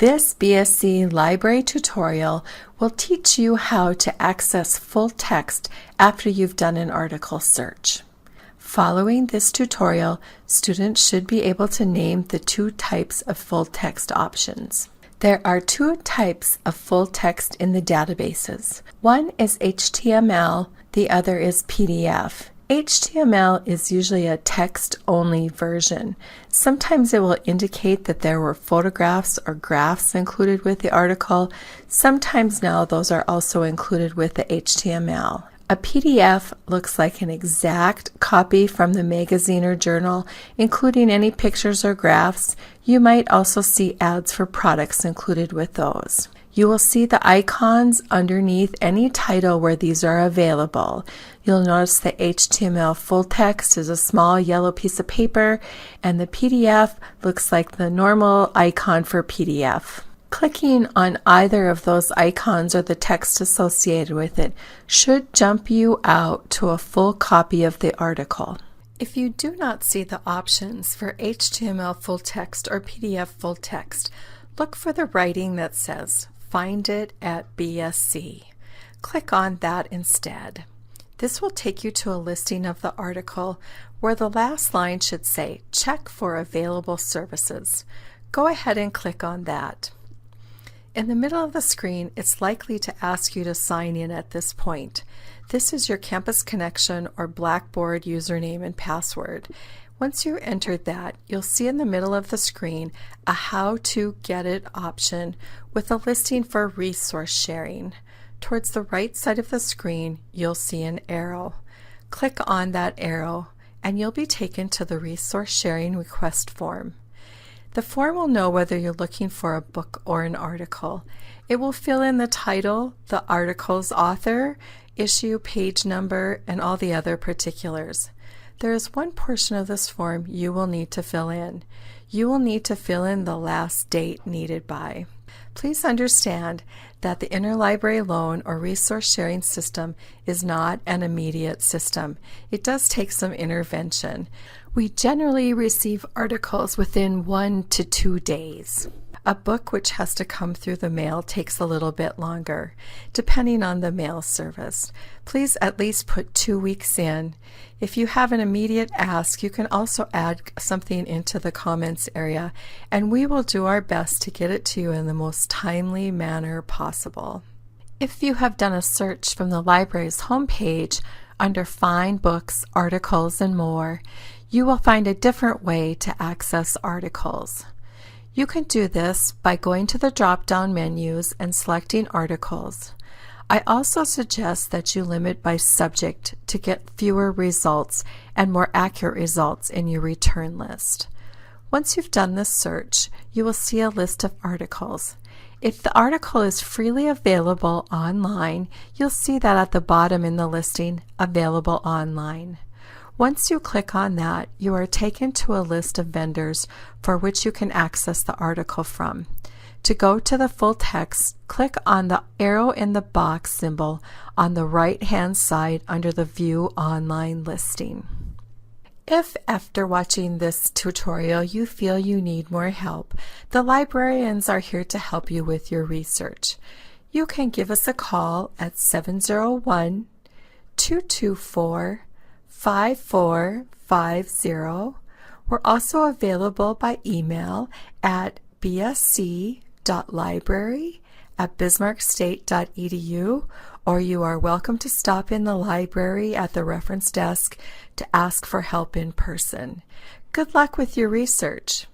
This BSc Library tutorial will teach you how to access full text after you've done an article search. Following this tutorial, students should be able to name the two types of full text options. There are two types of full text in the databases. One is HTML, the other is PDF. HTML is usually a text-only version. Sometimes it will indicate that there were photographs or graphs included with the article. Sometimes now those are also included with the HTML. A PDF looks like an exact copy from the magazine or journal, including any pictures or graphs. You might also see ads for products included with those. You will see the icons underneath any title where these are available. You'll notice the HTML full text is a small yellow piece of paper, and the PDF looks like the normal icon for PDF. Clicking on either of those icons or the text associated with it should jump you out to a full copy of the article. If you do not see the options for HTML full text or PDF full text, look for the writing that says Find it at BSc. Click on that instead. This will take you to a listing of the article where the last line should say Check for available services. Go ahead and click on that. In the middle of the screen, it's likely to ask you to sign in at this point. This is your Campus Connection or Blackboard username and password. Once you entered that, you'll see in the middle of the screen a How to Get It option with a listing for resource sharing. Towards the right side of the screen, you'll see an arrow. Click on that arrow and you'll be taken to the resource sharing request form. The form will know whether you're looking for a book or an article. It will fill in the title, the article's author, issue, page number, and all the other particulars. There is one portion of this form you will need to fill in. You will need to fill in the last date needed by. Please understand that the interlibrary loan or resource sharing system is not an immediate system. It does take some intervention. We generally receive articles within 1 to 2 days. A book which has to come through the mail takes a little bit longer, depending on the mail service. Please at least put 2 weeks in. If you have an immediate ask, you can also add something into the comments area, and we will do our best to get it to you in the most timely manner possible. If you have done a search from the library's homepage under Find Books, Articles, and More, you will find a different way to access articles. You can do this by going to the drop-down menus and selecting Articles. I also suggest that you limit by subject to get fewer results and more accurate results in your return list. Once you've done this search, you will see a list of articles. If the article is freely available online, you'll see that at the bottom in the listing, Available Online. Once you click on that, you are taken to a list of vendors for which you can access the article from. To go to the full text, click on the arrow in the box symbol on the right-hand side under the View Online listing. If after watching this tutorial you feel you need more help, the librarians are here to help you with your research. You can give us a call at 701-224-5450. We're also available by email at bsc.library@bismarckstate.edu, or you are welcome to stop in the library at the reference desk to ask for help in person. Good luck with your research.